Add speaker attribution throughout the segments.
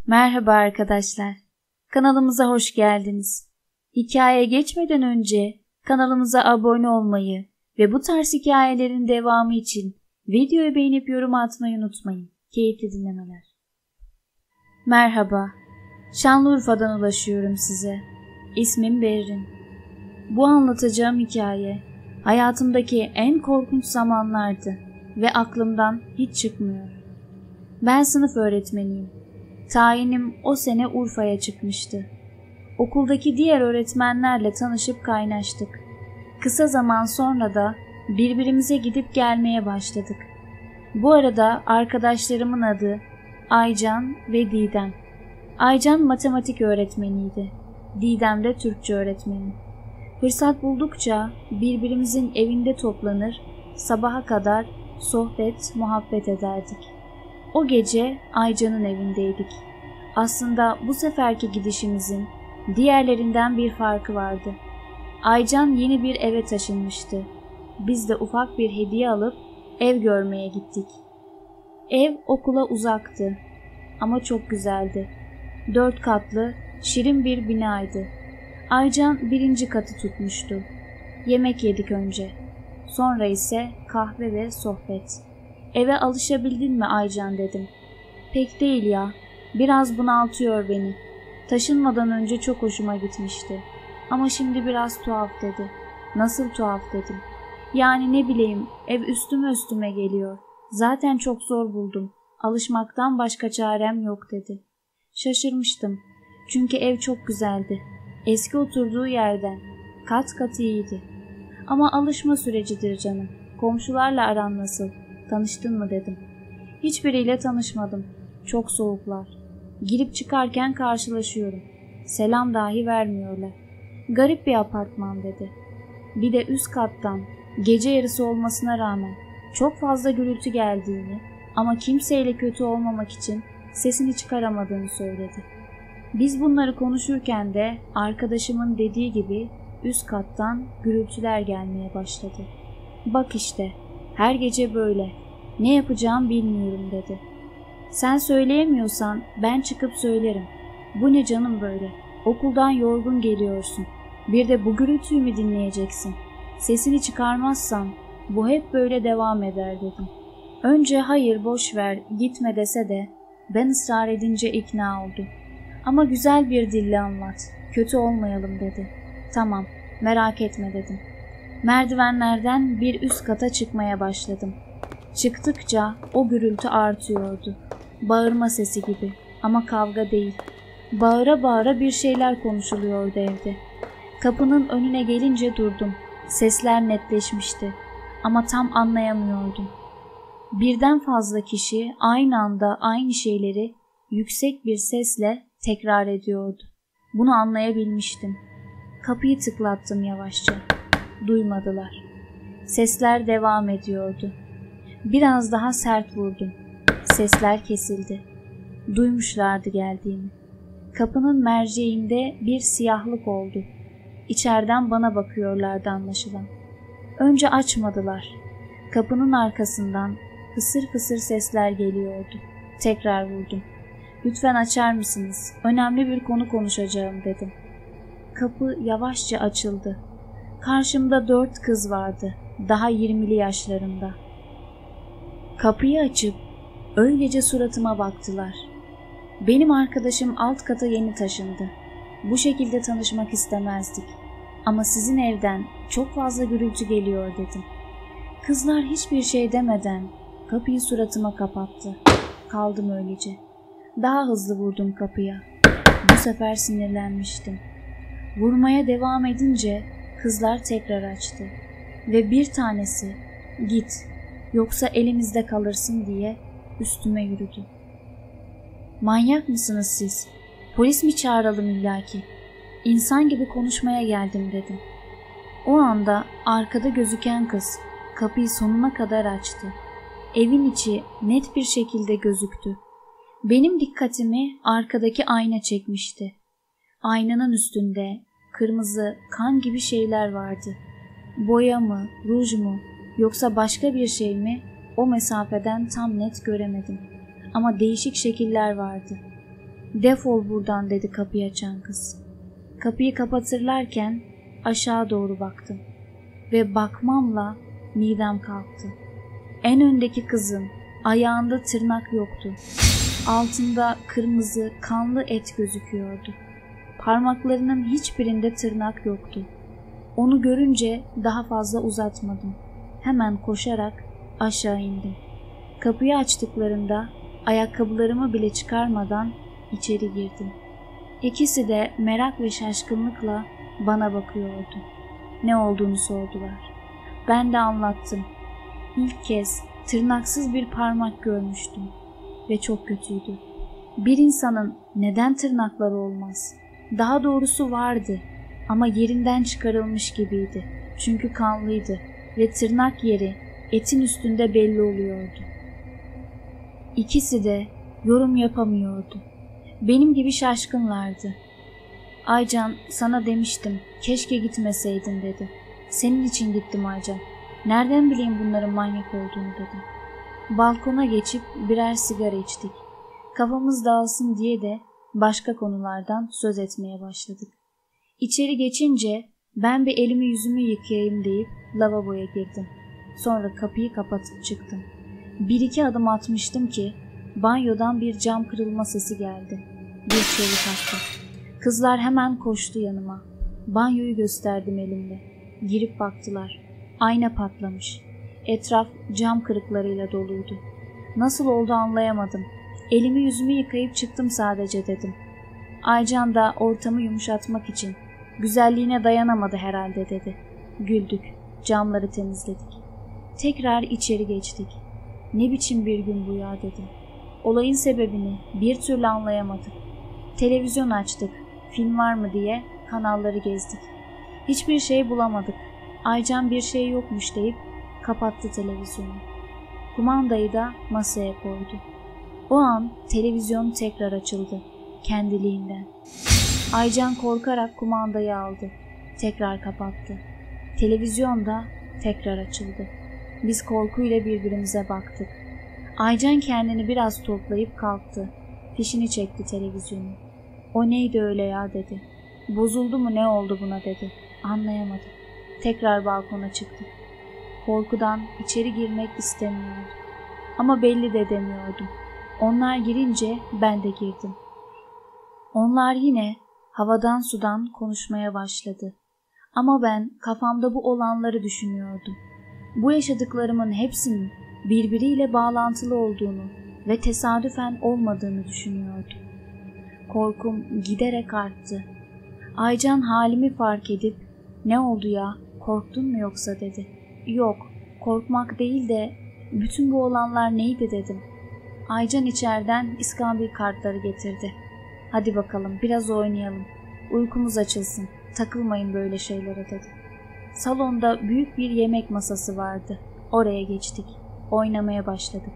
Speaker 1: Merhaba arkadaşlar. Kanalımıza hoş geldiniz. Hikayeye geçmeden önce kanalımıza abone olmayı ve bu tarz hikayelerin devamı için videoyu beğenip yorum atmayı unutmayın. Keyifli dinlemeler. Merhaba. Şanlıurfa'dan ulaşıyorum size. İsmim Berrin. Bu anlatacağım hikaye hayatımdaki en korkunç zamanlardı ve aklımdan hiç çıkmıyor. Ben sınıf öğretmeniyim. Tayinim o sene Urfa'ya çıkmıştı. Okuldaki diğer öğretmenlerle tanışıp kaynaştık. Kısa zaman sonra da birbirimize gidip gelmeye başladık. Bu arada arkadaşlarımın adı Aycan ve Didem. Aycan matematik öğretmeniydi. Didem de Türkçe öğretmeni. Fırsat buldukça birbirimizin evinde toplanır, sabaha kadar sohbet, muhabbet ederdik. O gece Aycan'ın evindeydik. Aslında bu seferki gidişimizin diğerlerinden bir farkı vardı. Aycan yeni bir eve taşınmıştı. Biz de ufak bir hediye alıp ev görmeye gittik. Ev okula uzaktı ama çok güzeldi. 4 katlı, şirin bir binaydı. Aycan 1. katı tutmuştu. Yemek yedik önce. Sonra ise kahve ve sohbet. Eve alışabildin mi Aycan dedim. Pek değil ya. Biraz bunaltıyor beni. Taşınmadan önce çok hoşuma gitmişti. Ama şimdi biraz tuhaf dedi. Nasıl tuhaf dedim. Yani ne bileyim, ev üstüme geliyor. Zaten çok zor buldum. Alışmaktan başka çarem yok dedi. Şaşırmıştım. Çünkü ev çok güzeldi. Eski oturduğu yerden. Kat kat iyiydi. Ama alışma sürecidir canım. Komşularla aran nasıl? Tanıştın mı dedim. Hiçbiriyle tanışmadım. Çok soğuklar. Girip çıkarken karşılaşıyorum. Selam dahi vermiyorlar. Garip bir apartman dedi. Bir de üst kattan, gece yarısı olmasına rağmen çok fazla gürültü geldiğini ama kimseyle kötü olmamak için sesini çıkaramadığını söyledi. Biz bunları konuşurken de arkadaşımın dediği gibi üst kattan gürültüler gelmeye başladı. Bak işte, her gece böyle. Ne yapacağım bilmiyorum dedi. Sen söyleyemiyorsan ben çıkıp söylerim. Bu ne canım böyle? Okuldan yorgun geliyorsun. Bir de bu gürültüyü mü dinleyeceksin? Sesini çıkarmazsan bu hep böyle devam eder dedim. Önce hayır boş ver gitme dese de ben ısrar edince ikna oldu. Ama güzel bir dille anlat. Kötü olmayalım dedi. Tamam, merak etme dedim. Merdivenlerden bir üst kata çıkmaya başladım. Çıktıkça o gürültü artıyordu. Bağırma sesi gibi ama kavga değil. Bağıra bağıra bir şeyler konuşuluyordu evde. Kapının önüne gelince durdum. Sesler netleşmişti ama tam anlayamıyordum. Birden fazla kişi aynı anda aynı şeyleri yüksek bir sesle tekrar ediyordu. Bunu anlayabilmiştim. Kapıyı tıklattım yavaşça. Duymadılar. Sesler devam ediyordu. Biraz daha sert vurdum. Sesler kesildi. Duymuşlardı geldiğimi. Kapının merceğinde bir siyahlık oldu. İçeriden bana bakıyorlardı anlaşılan. Önce açmadılar. Kapının arkasından fısır fısır sesler geliyordu. Tekrar vurdum. Lütfen açar mısınız? Önemli bir konu konuşacağım dedim. Kapı yavaşça açıldı. Karşımda 4 kız vardı. Daha 20'li yaşlarında. Kapıyı açıp öylece suratıma baktılar. Benim arkadaşım alt kata yeni taşındı. Bu şekilde tanışmak istemezdik. Ama sizin evden çok fazla gürültü geliyor dedim. Kızlar hiçbir şey demeden kapıyı suratıma kapattı. Kaldım öylece. Daha hızlı vurdum kapıya. Bu sefer sinirlenmiştim. Vurmaya devam edince kızlar tekrar açtı. Ve bir tanesi git yoksa elimizde kalırsın diye üstüme yürüdü. Manyak mısınız siz? Polis mi çağıralım illaki? İnsan gibi konuşmaya geldim dedim. O anda arkada gözüken kız kapıyı sonuna kadar açtı. Evin içi net bir şekilde gözüktü. Benim dikkatimi arkadaki ayna çekmişti. Aynanın üstünde kırmızı kan gibi şeyler vardı. Boya mı, ruj mu yoksa başka bir şey mi o mesafeden tam net göremedim. Ama değişik şekiller vardı. "Defol buradan," dedi kapıyı açan kız. Kapıyı kapatırlarken aşağı doğru baktım ve bakmamla midem kalktı. En öndeki kızın ayağında tırnak yoktu. Altında kırmızı, kanlı et gözüküyordu. Parmaklarının hiçbirinde tırnak yoktu. Onu görünce daha fazla uzatmadım. Hemen koşarak aşağı indim. Kapıyı açtıklarında ayakkabılarımı bile çıkarmadan içeri girdim. İkisi de merak ve şaşkınlıkla bana bakıyordu. Ne olduğunu sordular. Ben de anlattım. İlk kez tırnaksız bir parmak görmüştüm ve çok kötüydü. Bir insanın neden tırnakları olmaz? Daha doğrusu vardı ama yerinden çıkarılmış gibiydi. Çünkü kanlıydı ve tırnak yeri etin üstünde belli oluyordu. İkisi de yorum yapamıyordu. Benim gibi şaşkınlardı. "Aycan, sana demiştim, keşke gitmeseydin," dedi. "Senin için gittim Aycan. Nereden bileyim bunların manyak olduğunu," dedim. Balkona geçip birer sigara içtik. Kafamız dağılsın diye de başka konulardan söz etmeye başladık. İçeri geçince ben bir elimi yüzümü yıkayayım deyip lavaboya girdim. Sonra kapıyı kapatıp çıktım. 1-2 adım atmıştım ki banyodan bir cam kırılma sesi geldi. Bir çığlık attım. Kızlar hemen koştu yanıma. Banyoyu gösterdim elimle. Girip baktılar. Ayna patlamış. Etraf cam kırıklarıyla doluydu. Nasıl oldu anlayamadım. "Elimi yüzümü yıkayıp çıktım sadece," dedim. Aycan da ortamı yumuşatmak için "Güzelliğine dayanamadı herhalde," dedi. Güldük. Camları temizledik. Tekrar içeri geçtik. "Ne biçim bir gün bu ya," dedim. Olayın sebebini bir türlü anlayamadık. Televizyon açtık. Film var mı diye kanalları gezdik. Hiçbir şey bulamadık. Aycan bir şey yokmuş deyip kapattı televizyonu. Kumandayı da masaya koydu. O an televizyon tekrar açıldı. Kendiliğinden. Aycan korkarak kumandayı aldı. Tekrar kapattı. Televizyon da tekrar açıldı. Biz korkuyla birbirimize baktık. Aycan kendini biraz toplayıp kalktı. Fişini çekti televizyonu. "O neydi öyle ya," dedi. "Bozuldu mu, ne oldu buna," dedi. Anlayamadım. Tekrar balkona çıktık. Korkudan içeri girmek istemiyordum. Ama belli de demiyordum. Onlar girince ben de girdim. Onlar yine havadan sudan konuşmaya başladı. Ama ben kafamda bu olanları düşünüyordum. Bu yaşadıklarımın hepsinin birbiriyle bağlantılı olduğunu ve tesadüfen olmadığını düşünüyordum. Korkum giderek arttı. Aycan halimi fark edip "Ne oldu ya, korktun mu yoksa?" dedi. "Yok, korkmak değil de bütün bu olanlar neydi?" dedim. Aycan içeriden iskambil kartları getirdi. "Hadi bakalım biraz oynayalım. Uykumuz açılsın. Takılmayın böyle şeylere," dedi. Salonda büyük bir yemek masası vardı. Oraya geçtik. Oynamaya başladık.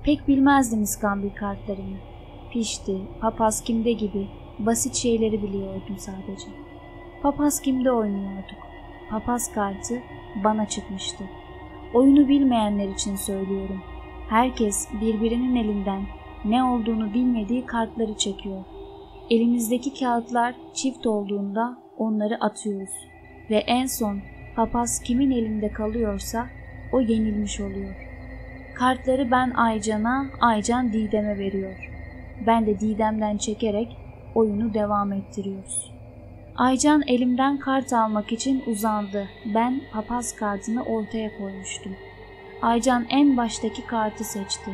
Speaker 1: Pek bilmezdim iskambil kartlarını. Pişti, papaz kimde gibi basit şeyleri biliyordum sadece. Papaz kimde oynuyorduk. Papaz kartı bana çıkmıştı. Oyunu bilmeyenler için söylüyorum. Herkes birbirinin elinden ne olduğunu bilmediği kartları çekiyor. Elimizdeki kağıtlar çift olduğunda onları atıyoruz. Ve en son papaz kimin elinde kalıyorsa o yenilmiş oluyor. Kartları ben Aycan'a, Aycan Didem'e veriyor. Ben de Didem'den çekerek oyunu devam ettiriyoruz. Aycan elimden kart almak için uzandı. Ben papaz kartını ortaya koymuştum. Aycan en baştaki kartı seçti.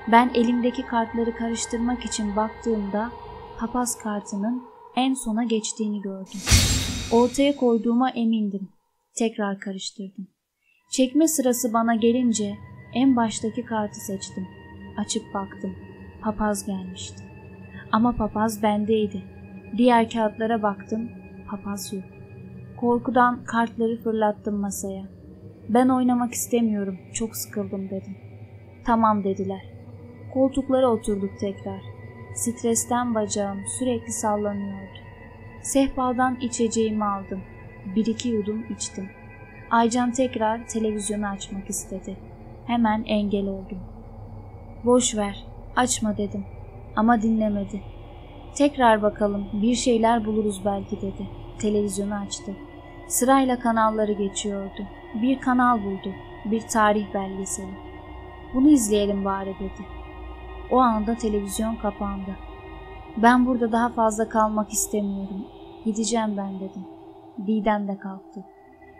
Speaker 1: Ben elimdeki kartları karıştırmak için baktığımda papaz kartının en sona geçtiğini gördüm. Ortaya koyduğuma emindim. Tekrar karıştırdım. Çekme sırası bana gelince en baştaki kartı seçtim. Açıp baktım. Papaz gelmişti. Ama papaz bendeydi. Diğer kağıtlara baktım. Papaz yok. Korkudan kartları fırlattım masaya. "Ben oynamak istemiyorum. Çok sıkıldım," dedim. "Tamam," dediler. Koltuklara oturduk tekrar. Stresten bacağım sürekli sallanıyordu. Sehpadan içeceğimi aldım. 1-2 yudum içtim. Aycan tekrar televizyonu açmak istedi. Hemen engel oldum. "Boş ver, açma," dedim. Ama dinlemedi. Tekrar bakalım, bir şeyler buluruz belki dedi. Televizyonu açtı. Sırayla kanalları geçiyordu. Bir kanal buldu. Bir tarih belgeseli. Bunu izleyelim bari dedi. O anda televizyon kapandı. Ben burada daha fazla kalmak istemiyorum. Gideceğim ben dedim. Didem de kalktı.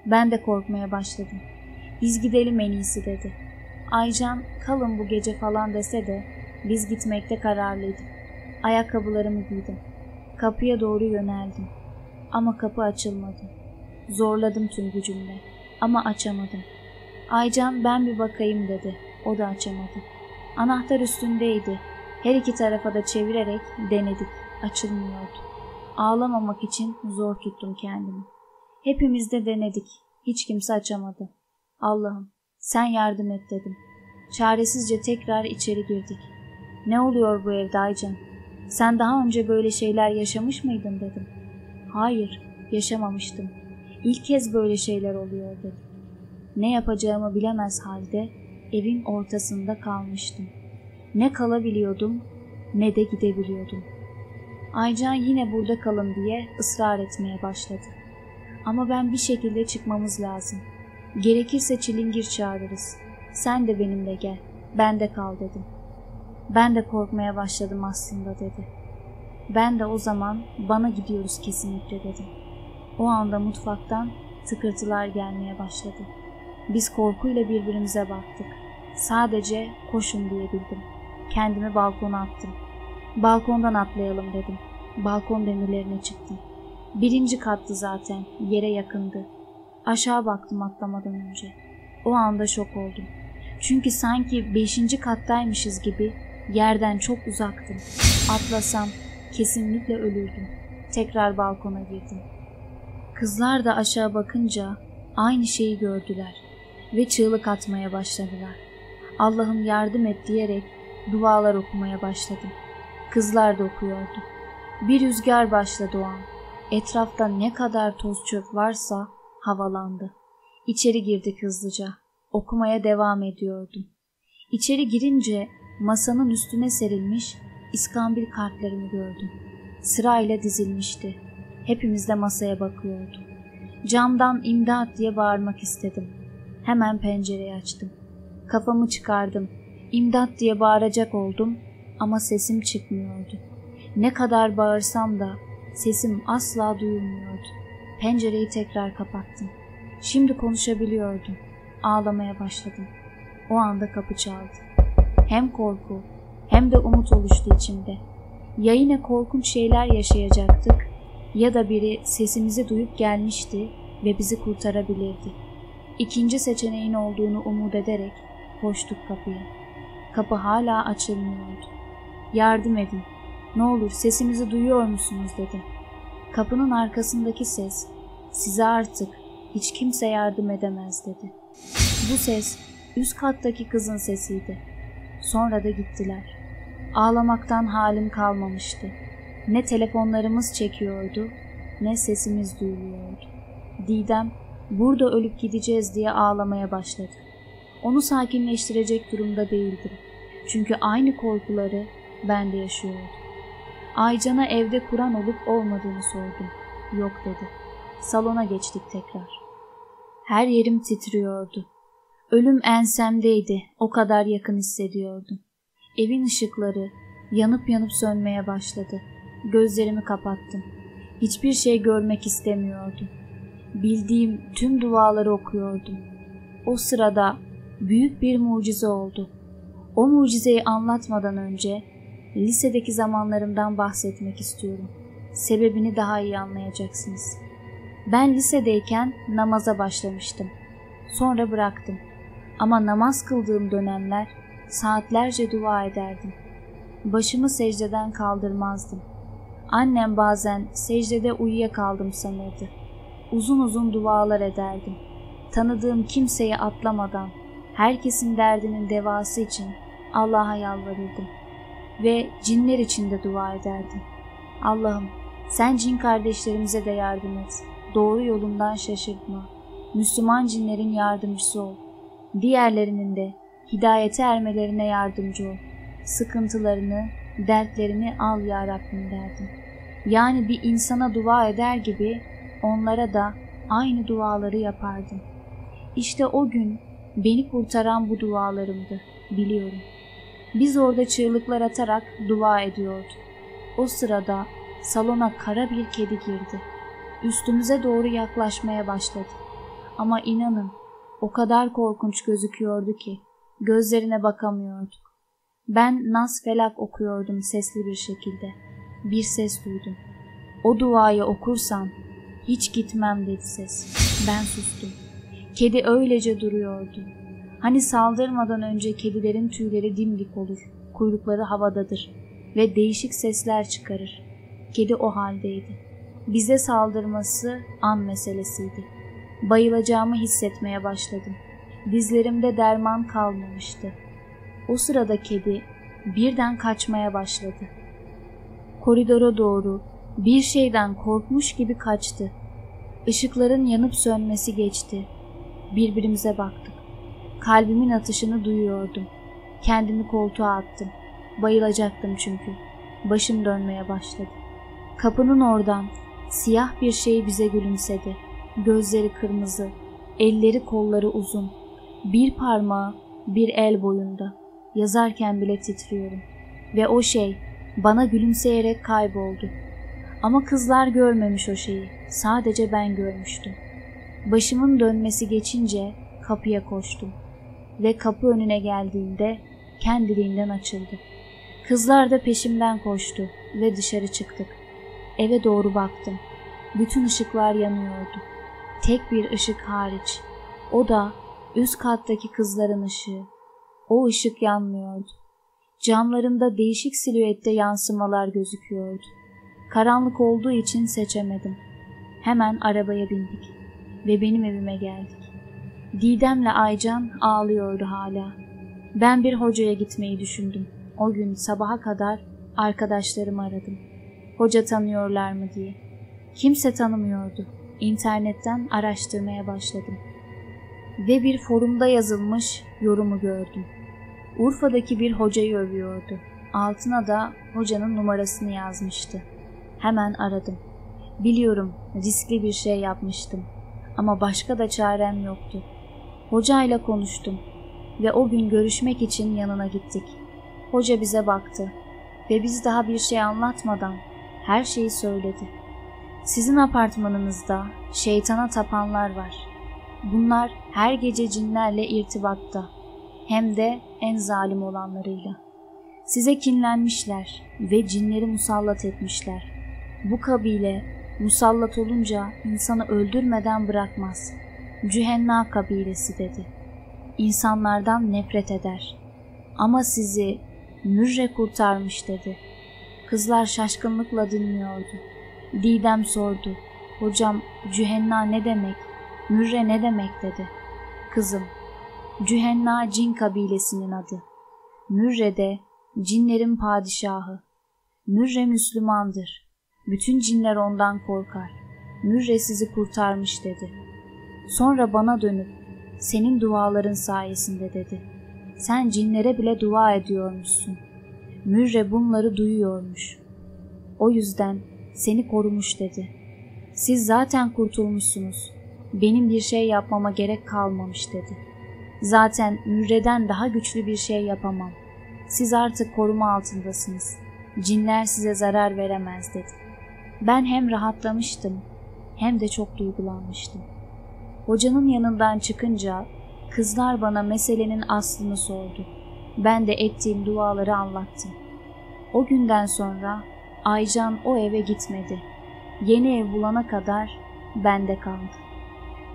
Speaker 1: Ben de korkmaya başladım. Biz gidelim en iyisi dedi. Aycan kalın bu gece falan dese de biz gitmekte kararlıydık. Ayakkabılarımı giydim. Kapıya doğru yöneldim. Ama kapı açılmadı. Zorladım tüm gücümle. Ama açamadım. Aycan ben bir bakayım dedi. O da açamadı. Anahtar üstündeydi. Her iki tarafa da çevirerek denedik. Açılmıyordu. Ağlamamak için zor tuttum kendimi. Hepimiz de denedik. Hiç kimse açamadı. Allah'ım sen yardım et dedim. Çaresizce tekrar içeri girdik. Ne oluyor bu evde Aycan? Sen daha önce böyle şeyler yaşamış mıydın dedim. Hayır, yaşamamıştım. İlk kez böyle şeyler oluyor dedim. Ne yapacağımı bilemez halde evin ortasında kalmıştım. Ne kalabiliyordum ne de gidebiliyordum. Aycan yine burada kalın diye ısrar etmeye başladı. Ama ben bir şekilde çıkmamız lazım. Gerekirse çilingir çağırırız. Sen de benimle gel. Ben de kal dedim. Ben de korkmaya başladım aslında dedi. Ben de o zaman bana gidiyoruz kesinlikle dedim. O anda mutfaktan tıkırtılar gelmeye başladı. Biz korkuyla birbirimize baktık. Sadece koşun diyebildim. Kendimi balkona attım. Balkondan atlayalım dedim. Balkon demirlerine çıktım. 1. kattı zaten, yere yakındı. Aşağı baktım atlamadan önce. O anda şok oldum. Çünkü sanki 5. kattaymışız gibi yerden çok uzaktım. Atlasam kesinlikle ölürdüm. Tekrar balkona girdim. Kızlar da aşağı bakınca aynı şeyi gördüler ve çığlık atmaya başladılar. Allah'ım yardım et diyerek dualar okumaya başladım. Kızlar da okuyordu. Bir rüzgar başladı o an. Etrafta ne kadar toz çöp varsa havalandı. İçeri girdik hızlıca. Okumaya devam ediyordum. İçeri girince masanın üstüne serilmiş iskambil kartlarını gördüm. Sırayla dizilmişti. Hepimiz de masaya bakıyordu. Camdan imdat diye bağırmak istedim. Hemen pencereyi açtım. Kafamı çıkardım. İmdat diye bağıracak oldum ama sesim çıkmıyordu. Ne kadar bağırsam da sesim asla duyulmuyordu. Pencereyi tekrar kapattım. Şimdi konuşabiliyordum. Ağlamaya başladım. O anda kapı çaldı. Hem korku hem de umut oluştu içimde. Ya yine korkunç şeyler yaşayacaktık ya da biri sesimizi duyup gelmişti ve bizi kurtarabilirdi. İkinci seçeneğin olduğunu umut ederek koştuk kapıya. Kapı hala açılmıyordu. Yardım edin. Ne olur sesimizi duyuyor musunuz dedim. Kapının arkasındaki ses, size artık hiç kimse yardım edemez dedi. Bu ses üst kattaki kızın sesiydi. Sonra da gittiler. Ağlamaktan halim kalmamıştı. Ne telefonlarımız çekiyordu ne sesimiz duyuluyordu. Didem burada ölüp gideceğiz diye ağlamaya başladı. Onu sakinleştirecek durumda değildim. Çünkü aynı korkuları ben de yaşıyordum. Aycan'a evde Kur'an olup olmadığını sordum. Yok dedi. Salona geçtik tekrar. Her yerim titriyordu. Ölüm ensemdeydi. O kadar yakın hissediyordum. Evin ışıkları yanıp yanıp sönmeye başladı. Gözlerimi kapattım. Hiçbir şey görmek istemiyordum. Bildiğim tüm duaları okuyordum. O sırada büyük bir mucize oldu. O mucizeyi anlatmadan önce lisedeki zamanlarımdan bahsetmek istiyorum. Sebebini daha iyi anlayacaksınız. Ben lisedeyken namaza başlamıştım. Sonra bıraktım. Ama namaz kıldığım dönemler saatlerce dua ederdim. Başımı secdeden kaldırmazdım. Annem bazen secdede uyuyakaldım sanırdı. Uzun uzun dualar ederdim. Tanıdığım kimseye atlamadan, herkesin derdinin devası için Allah'a yalvarırdım. Ve cinler için de dua ederdim. Allah'ım sen cin kardeşlerimize de yardım et. Doğru yolundan şaşırtma. Müslüman cinlerin yardımcısı ol. Diğerlerinin de hidayete ermelerine yardımcı ol. Sıkıntılarını dertlerini al ya Rabbim derdim. Yani bir insana dua eder gibi onlara da aynı duaları yapardım. İşte o gün beni kurtaran bu dualarımdı, biliyorum. Biz orada çığlıklar atarak dua ediyorduk. O sırada salona kara bir kedi girdi. Üstümüze doğru yaklaşmaya başladı. Ama inanın o kadar korkunç gözüküyordu ki gözlerine bakamıyorduk. Ben Nas Felak okuyordum sesli bir şekilde. Bir ses duydum. O duayı okursan hiç gitmem dedi ses. Ben sustum. Kedi öylece duruyordu. Hani saldırmadan önce kedilerin tüyleri dimdik olur, kuyrukları havadadır ve değişik sesler çıkarır. Kedi o haldeydi. Bize saldırması an meselesiydi. Bayılacağımı hissetmeye başladım. Dizlerimde derman kalmamıştı. O sırada kedi birden kaçmaya başladı. Koridora doğru bir şeyden korkmuş gibi kaçtı. Işıkların yanıp sönmesi geçti. Birbirimize baktık. Kalbimin atışını duyuyordum. Kendimi koltuğa attım. Bayılacaktım çünkü. Başım dönmeye başladı. Kapının oradan siyah bir şey bize gülümsedi. Gözleri kırmızı, elleri kolları uzun. Bir parmağı bir el boyunda. Yazarken bile titriyorum. Ve o şey bana gülümseyerek kayboldu. Ama kızlar görmemiş o şeyi. Sadece ben görmüştüm. Başımın dönmesi geçince kapıya koştum. Ve kapı önüne geldiğinde kendiliğinden açıldı. Kızlar da peşimden koştu ve dışarı çıktık. Eve doğru baktım. Bütün ışıklar yanıyordu. Tek bir ışık hariç. O da üst kattaki kızların ışığı. O ışık yanmıyordu. Camlarında değişik silüette yansımalar gözüküyordu. Karanlık olduğu için seçemedim. Hemen arabaya bindik ve benim evime geldik. Didem'le Aycan ağlıyordu hala. Ben bir hocaya gitmeyi düşündüm. O gün sabaha kadar arkadaşlarımı aradım. Hoca tanıyorlar mı diye. Kimse tanımıyordu. İnternetten araştırmaya başladım. Ve bir forumda yazılmış yorumu gördüm. Urfa'daki bir hocayı övüyordu. Altına da hocanın numarasını yazmıştı. Hemen aradım. Biliyorum riskli bir şey yapmıştım. Ama başka da çarem yoktu. Hocayla konuştum ve o gün görüşmek için yanına gittik. Hoca bize baktı ve biz daha bir şey anlatmadan her şeyi söyledi. Sizin apartmanınızda şeytana tapanlar var. Bunlar her gece cinlerle irtibatta, hem de en zalim olanlarıyla. Size kinlenmişler ve cinleri musallat etmişler. Bu kabile musallat olunca insanı öldürmeden bırakmaz. Cühenna kabilesi dedi. İnsanlardan nefret eder. Ama sizi Mürre kurtarmış dedi. Kızlar şaşkınlıkla dinliyordu. Didem sordu. Hocam Cühenna ne demek? Mürre ne demek dedi. Kızım, Cühenna cin kabilesinin adı. Mürre de cinlerin padişahı. Mürre Müslümandır. Bütün cinler ondan korkar. Mürre sizi kurtarmış dedi. Sonra bana dönüp senin duaların sayesinde dedi. Sen cinlere bile dua ediyormuşsun. Mürre bunları duyuyormuş. O yüzden seni korumuş dedi. Siz zaten kurtulmuşsunuz. Benim bir şey yapmama gerek kalmamış dedi. Zaten Mürre'den daha güçlü bir şey yapamam. Siz artık koruma altındasınız. Cinler size zarar veremez dedi. Ben hem rahatlamıştım hem de çok duygulanmıştım. Hocanın yanından çıkınca kızlar bana meselenin aslını sordu. Ben de ettiğim duaları anlattım. O günden sonra Aycan o eve gitmedi. Yeni ev bulana kadar bende kaldı.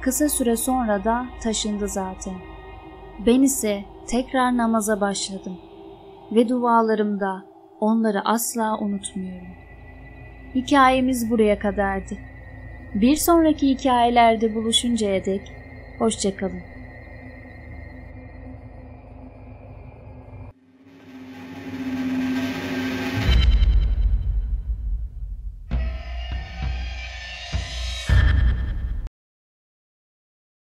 Speaker 1: Kısa süre sonra da taşındı zaten. Ben ise tekrar namaza başladım ve dualarımda onları asla unutmuyorum. Hikayemiz buraya kadardı. Bir sonraki hikayelerde buluşuncaya dek hoşça kalın.